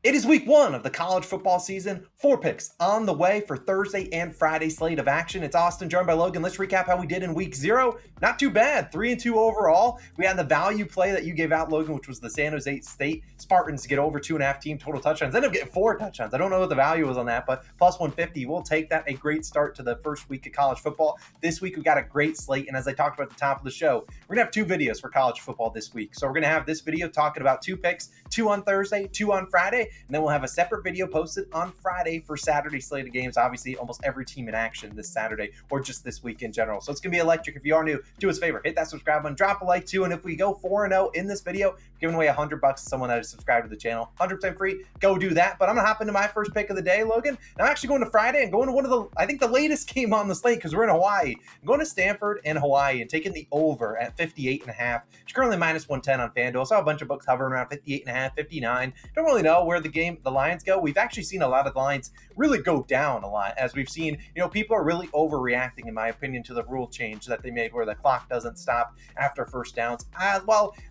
It is week one of the college football season. 4 picks on the way for Thursday and Friday slate of action. It's Austin joined by Logan. Let's recap how we did in week zero. Not too bad. 3-2 overall. We had the value play that you gave out, Logan, which was the San Jose State Spartans to get over 2.5 team total touchdowns. They ended up getting 4 touchdowns. I don't know what the value was on that, but plus 150. We'll take that. A great start to the first week of college football. This week we got a great slate. And as I talked about at the top of the show, we're going to have 2 videos for college football this week. So we're going to have this video talking about 2 picks, 2 on Thursday, 2 on Friday. And then we'll have a separate video posted on Friday for Saturday slate of games. Obviously, almost every team in action this Saturday or just this week in general. So it's going to be electric. If you are new, do us a favor, hit that subscribe button, drop a like too. And if we go 4-0 in this video, giving away $100 to someone that is subscribed to the channel, 100% free. Go do that. But I'm going to hop into my first pick of the day, Logan. And I'm actually going to Friday and going to one of the, I think the latest game on the slate because we're in Hawaii. I'm going to Stanford and Hawaii and taking the over at 58.5. It's currently minus 110 on FanDuel. I saw a bunch of books hovering around 58.5, 59. Don't really know where the lines go. We've actually seen a lot of the lines really go down a lot as we've seen, people are really overreacting, in my opinion, to the rule change that they made where the clock doesn't stop after first downs. I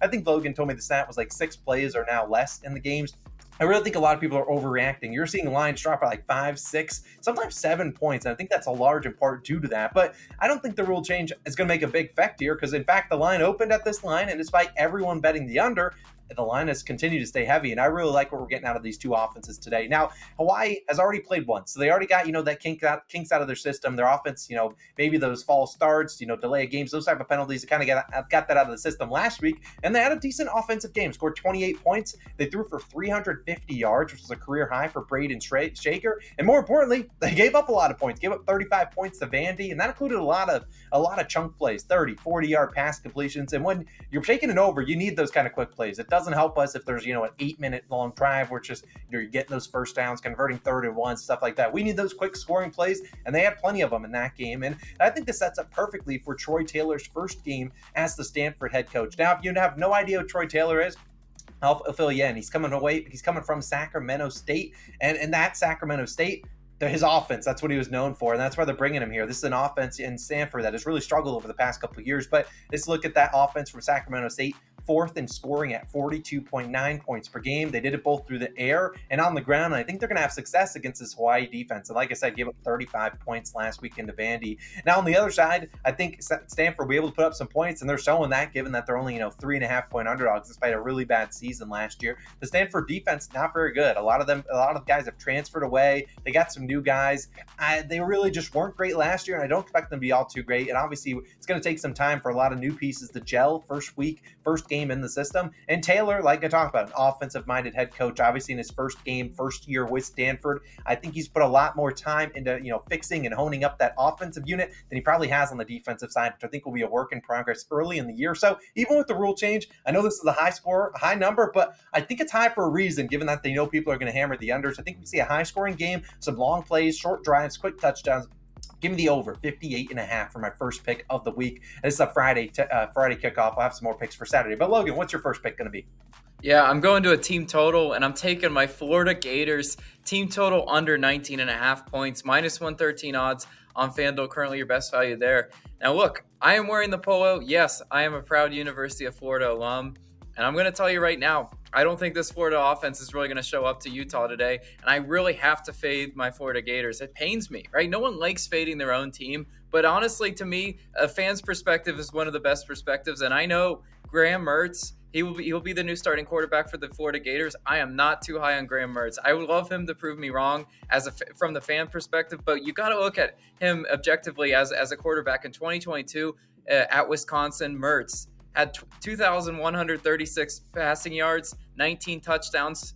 think Logan told me the stat was like 6 plays or now less in the games. I really think a lot of people are overreacting. You're seeing lines drop by like 5, 6, sometimes 7 points. And I think that's a large in part due to that. But I don't think the rule change is going to make a big effect here because, in fact, the line opened at this line. And despite everyone betting the under, the line has continued to stay heavy, and I really like what we're getting out of these 2 offenses today. Now, Hawaii has already played once, so they already got, that kinks out of their system. Their offense, maybe those false starts, delay of games, those type of penalties, kind of got that out of the system last week, and they had a decent offensive game, scored 28 points. They threw for 350 yards, which was a career high for Braden Shaker, and more importantly, they gave up a lot of points, gave up 35 points to Vandy, and that included a lot of chunk plays, 30, 40-yard pass completions, and when you're taking it over, you need those kind of quick plays. It doesn't help us if there's, an 8-minute long drive where just, you're getting those first downs, converting 3rd and 1, stuff like that. We need those quick scoring plays, and they had plenty of them in that game. And I think this sets up perfectly for Troy Taylor's first game as the Stanford head coach. Now, if you have no idea who Troy Taylor is, I'll fill you in. He's coming from Sacramento State, and in that Sacramento State, his offense, that's what he was known for, and that's why they're bringing him here. This is an offense in Stanford that has really struggled over the past couple of years, but let's look at that offense from Sacramento State. 4th in scoring at 42.9 points per game. They did it both through the air and on the ground, and I think they're going to have success against this Hawaii defense. And like I said, gave up 35 points last weekend to Vandy. Now on the other side, I think Stanford will be able to put up some points, and they're showing that given that they're only 3.5-point underdogs despite a really bad season last year. The Stanford defense not very good. A lot of the guys have transferred away. They got some new guys. They really just weren't great last year, and I don't expect them to be all too great. And obviously, it's going to take some time for a lot of new pieces to gel. First game in the system. And Taylor, like I talked about, an offensive-minded head coach, obviously in his first year with Stanford. I think he's put a lot more time into, fixing and honing up that offensive unit than he probably has on the defensive side, which I think will be a work in progress early in the year. So even with the rule change, I know this is a high number, but I think it's high for a reason, given that they know people are going to hammer the unders. I think we see a high-scoring game, some long plays, short drives, quick touchdowns. Give me the over 58.5 for my first pick of the week. This is a Friday kickoff. I'll have some more picks for Saturday. But Logan, what's your first pick going to be? Yeah, I'm going to a team total, and I'm taking my Florida Gators team total under 19.5 points, minus 113 odds on FanDuel. Currently your best value there. Now look, I am wearing the polo. Yes, I am a proud University of Florida alum. And I'm going to tell you right now, I don't think this Florida offense is really going to show up to Utah today. And I really have to fade my Florida Gators. It pains me, right? No one likes fading their own team. But honestly, to me, a fan's perspective is one of the best perspectives. And I know Graham Mertz, he'll be the new starting quarterback for the Florida Gators. I am not too high on Graham Mertz. I would love him to prove me wrong from the fan perspective. But you got to look at him objectively as a quarterback in 2022 at Wisconsin. Mertz had 2,136 passing yards, 19 touchdowns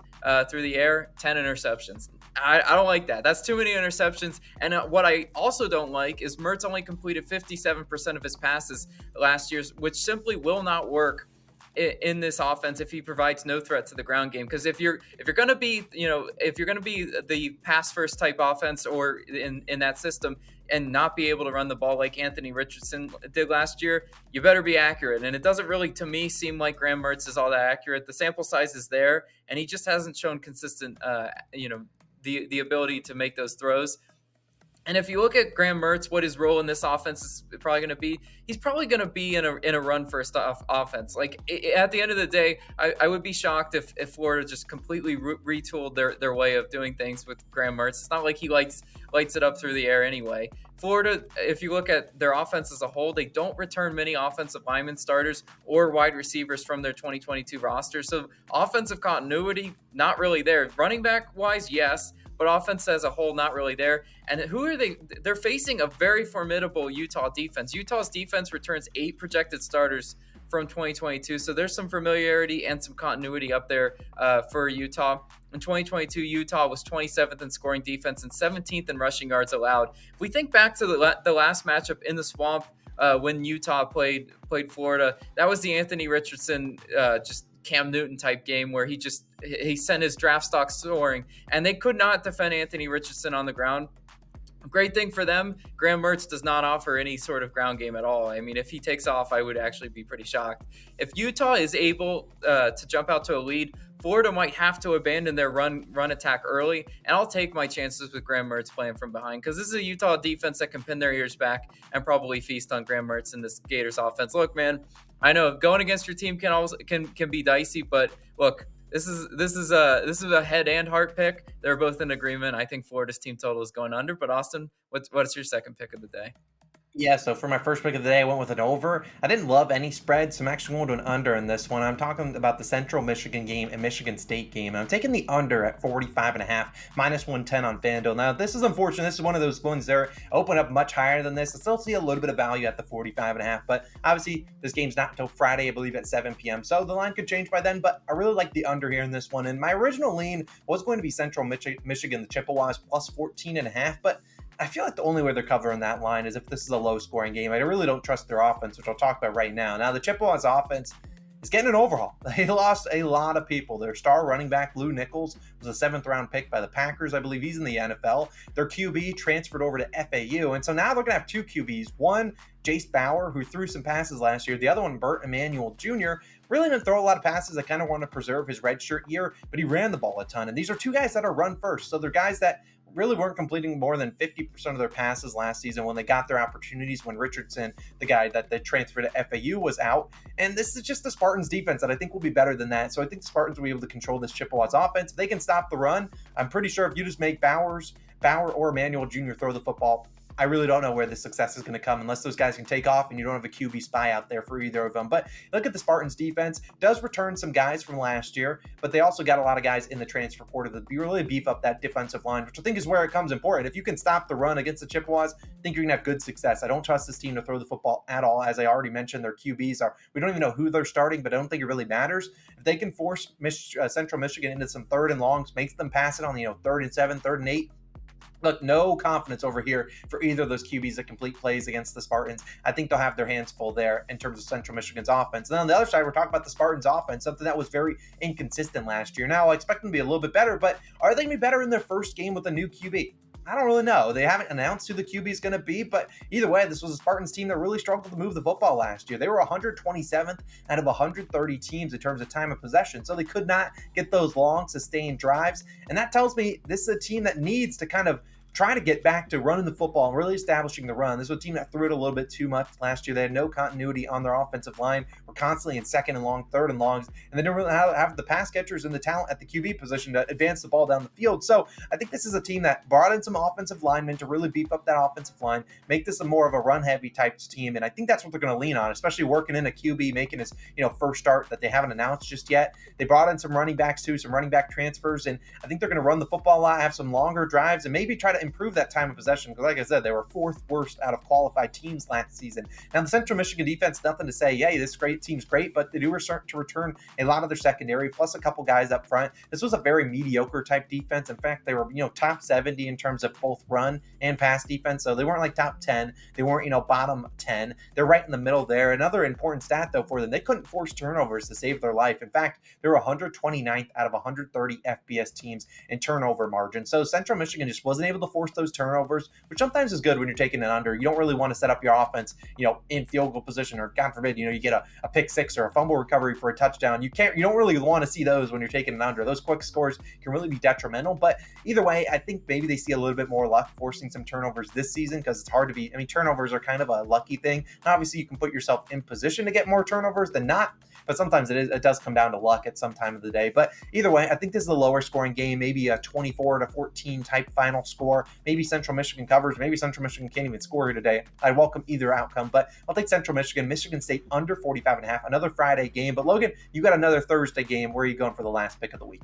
through the air, 10 interceptions. I don't like that. That's too many interceptions. And what I also don't like is Mertz only completed 57% of his passes last year, which simply will not work in this offense if he provides no threat to the ground game. Because if you're going to be the pass first type offense or in that system and not be able to run the ball like Anthony Richardson did last year, you better be accurate. And it doesn't really, to me, seem like Graham Mertz is all that accurate. The sample size is there, and he just hasn't shown consistent, the ability to make those throws. And if you look at Graham Mertz, what his role in this offense is probably going to be, he's probably going to be in a run first offense. Like at the end of the day, I would be shocked if Florida just completely retooled their way of doing things with Graham Mertz. It's not like he lights it up through the air anyway. Florida, if you look at their offense as a whole, they don't return many offensive lineman starters or wide receivers from their 2022 roster. So offensive continuity, not really there. Running back wise, yes. But offense as a whole, not really there. And who are they? They're facing a very formidable Utah defense. Utah's defense returns 8 projected starters from 2022. So there's some familiarity and some continuity up there for Utah. In 2022, Utah was 27th in scoring defense and 17th in rushing yards allowed. If we think back to the last matchup in the Swamp when Utah played Florida, that was the Anthony Richardson just Cam Newton type game where he sent his draft stock soaring, and they could not defend Anthony Richardson on the ground. Great thing for them, Graham Mertz does not offer any sort of ground game at all. I mean, if he takes off, I would actually be pretty shocked. If Utah is able to jump out to a lead, Florida might have to abandon their run attack early, and I'll take my chances with Graham Mertz playing from behind because this is a Utah defense that can pin their ears back and probably feast on Graham Mertz in this Gators offense. Look, man, I know going against your team can be dicey, but look, this is a head and heart pick. They're both in agreement. I think Florida's team total is going under. But Austin, what's your second pick of the day? Yeah, so for my first pick of the day, I went with an over. I didn't love any spread, so I'm actually going to an under in this one. I'm talking about the Central Michigan game and Michigan State game. And I'm taking the under at 45.5, minus 110 on FanDuel. Now, this is unfortunate. This is one of those ones there. Open up much higher than this. I still see a little bit of value at the 45.5, but obviously this game's not until Friday, I believe, at 7 p.m. So the line could change by then, but I really like the under here in this one. And my original lean was going to be Central Michigan, the Chippewas, plus 14.5, but I feel like the only way they're covering that line is if this is a low-scoring game. I really don't trust their offense, which I'll talk about right now. Now, the Chippewas offense is getting an overhaul. They lost a lot of people. Their star running back, Lou Nichols, was a 7th-round pick by the Packers. I believe he's in the NFL. Their QB transferred over to FAU, and so now they're going to have 2 QBs. One, Jace Bauer, who threw some passes last year. The other one, Burt Emanuel Jr., really didn't throw a lot of passes. I kind of want to preserve his redshirt year, but he ran the ball a ton. And these are 2 guys that are run first, so they're guys that really weren't completing more than 50% of their passes last season when they got their opportunities when Richardson, the guy that they transferred to FAU, was out. And this is just the Spartans defense that I think will be better than that. So I think the Spartans will be able to control this Chippewas offense. If they can stop the run, I'm pretty sure if you just make Bauer or Emmanuel Jr. throw the football, I really don't know where the success is going to come unless those guys can take off and you don't have a QB spy out there for either of them. But look at the Spartans defense. Does return some guys from last year, but they also got a lot of guys in the transfer portal to really beef up that defensive line, which I think is where it comes important. If you can stop the run against the Chippewas, I think you're going to have good success. I don't trust this team to throw the football at all. As I already mentioned, their QBs we don't even know who they're starting, but I don't think it really matters. If they can force Central Michigan into some 3rd and longs, makes them pass it on 3rd and 7, 3rd and 8, look, no confidence over here for either of those QBs that complete plays against the Spartans. I think they'll have their hands full there in terms of Central Michigan's offense. And then on the other side, we're talking about the Spartans offense, something that was very inconsistent last year. Now, I expect them to be a little bit better, but are they going to be better in their first game with a new QB? I don't really know. They haven't announced who the QB is going to be, but either way, this was a Spartans team that really struggled to move the football last year. They were 127th out of 130 teams in terms of time of possession, so they could not get those long, sustained drives. And that tells me this is a team that needs to kind of try to get back to running the football and really establishing the run. This was a team that threw it a little bit too much last year. They had no continuity on their offensive line. Were constantly in 2nd and long, 3rd and longs, and they didn't really have the pass catchers and the talent at the QB position to advance the ball down the field. So I think this is a team that brought in some offensive linemen to really beef up that offensive line, make this a more of a run-heavy type team, and I think that's what they're going to lean on, especially working in a QB, making his first start that they haven't announced just yet. They brought in some running backs too, some running back transfers, and I think they're going to run the football a lot, have some longer drives, and maybe try to improve that time of possession, because like I said, they were 4th worst out of qualified teams last season. Now, the Central Michigan defense, nothing to say, yay, this great team's great, but they do start to return a lot of their secondary, plus a couple guys up front. This was a very mediocre type defense. In fact, they were, top 70 in terms of both run and pass defense, so they weren't like top 10. They weren't, bottom 10. They're right in the middle there. Another important stat, though, for them, they couldn't force turnovers to save their life. In fact, they were 129th out of 130 FBS teams in turnover margin. So Central Michigan just wasn't able to force those turnovers, which sometimes is good when you're taking an under. You don't really want to set up your offense, in field goal position, or God forbid, you get a pick six or a fumble recovery for a touchdown. You don't really want to see those when you're taking an under. Those quick scores can really be detrimental. But either way, I think maybe they see a little bit more luck forcing some turnovers this season, because it's hard to be. I mean, turnovers are kind of a lucky thing. And obviously, you can put yourself in position to get more turnovers than not, but sometimes it does come down to luck at some time of the day. But either way, I think this is a lower scoring game, maybe a 24-14 type final score. Maybe Central Michigan covers. Maybe Central Michigan can't even score here today. I welcome either outcome, but I'll take Central Michigan. Michigan State under 45.5. Another Friday game. But Logan, you got another Thursday game. Where are you going for the last pick of the week?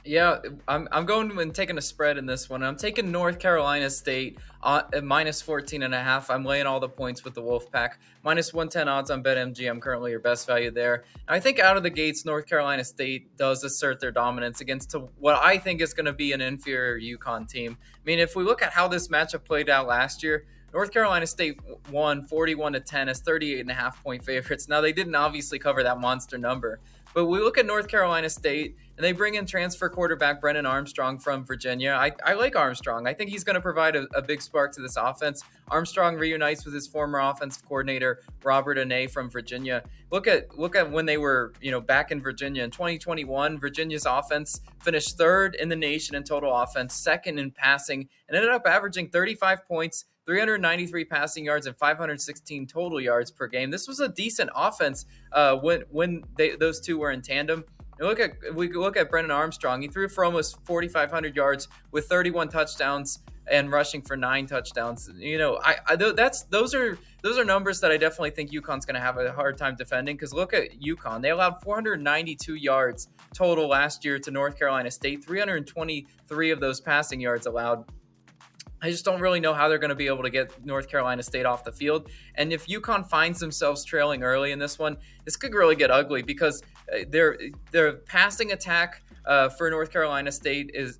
Yeah, I'm going and taking a spread in this one. I'm taking North Carolina State at minus 14.5. I'm laying all the points with the Wolfpack. Minus 110 odds on BetMGM. I'm currently your best value there. I think out of the gates, North Carolina State does assert their dominance against what I think is going to be an inferior UConn team. I mean, if we look at how this matchup played out last year, North Carolina State won 41-10 as 38.5 point favorites. Now, they didn't obviously cover that monster number, but we look at North Carolina State, and they bring in transfer quarterback Brennan Armstrong from Virginia. I like Armstrong. I think he's going to provide a big spark to this offense. Armstrong reunites with his former offensive coordinator, Robert Anae from Virginia. Look at when they were back in Virginia. In 2021, Virginia's offense finished third in the nation in total offense, second in passing, and ended up averaging 35 points, 393 passing yards, and 516 total yards per game. This was a decent offense when those two were in tandem. We look at Brennan Armstrong. He threw for almost 4,500 yards with 31 touchdowns and rushing for 9 touchdowns. Those are numbers that I definitely think UConn's going to have a hard time defending. Because look at UConn; they allowed 492 yards total last year to North Carolina State. 323 of those passing yards allowed. I just don't really know how they're going to be able to get North Carolina State off the field. And if UConn finds themselves trailing early in this one, this could really get ugly, because their passing attack for North Carolina State is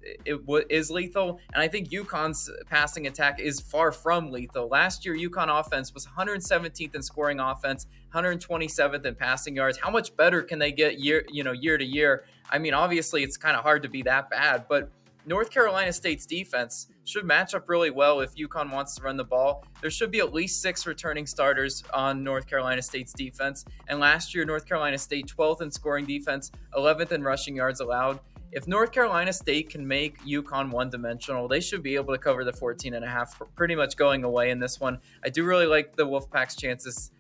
lethal, and I think UConn's passing attack is far from lethal. Last year, UConn offense was 117th in scoring offense, 127th in passing yards. How much better can they get year to year? I mean, obviously, it's kind of hard to be that bad, but North Carolina State's defense should match up really well if UConn wants to run the ball. There should be at least 6 returning starters on North Carolina State's defense. And last year, North Carolina State 12th in scoring defense, 11th in rushing yards allowed. If North Carolina State can make UConn one-dimensional, they should be able to cover the 14.5, pretty much going away in this one. I do really like the Wolfpack's chances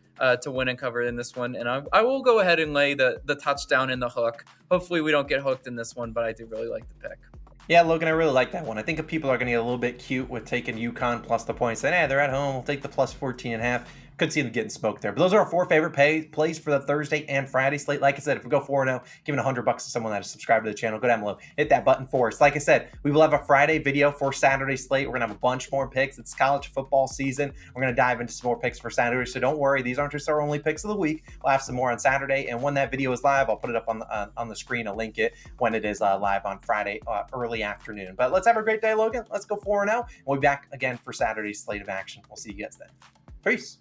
to win and cover in this one. And I will go ahead and lay the touchdown in the hook. Hopefully we don't get hooked in this one, but I do really like the pick. Yeah, Logan, I really like that one. I think if people are going to get a little bit cute with taking UConn plus the points, then they're at home, we'll take the plus 14.5. Could see them getting smoked there. But those are our 4 favorite plays for the Thursday and Friday slate. Like I said, if we go 4-0, giving $100 to someone that is subscribed to the channel, go down below, hit that button for us. Like I said, we will have a Friday video for Saturday slate. We're going to have a bunch more picks. It's college football season. We're going to dive into some more picks for Saturday. So don't worry, these aren't just our only picks of the week. We'll have some more on Saturday. And when that video is live, I'll put it up on the screen. I'll link it when it is live on Friday early afternoon. But let's have a great day, Logan. Let's go 4-0. We'll be back again for Saturday's slate of action. We'll see you guys then. Peace.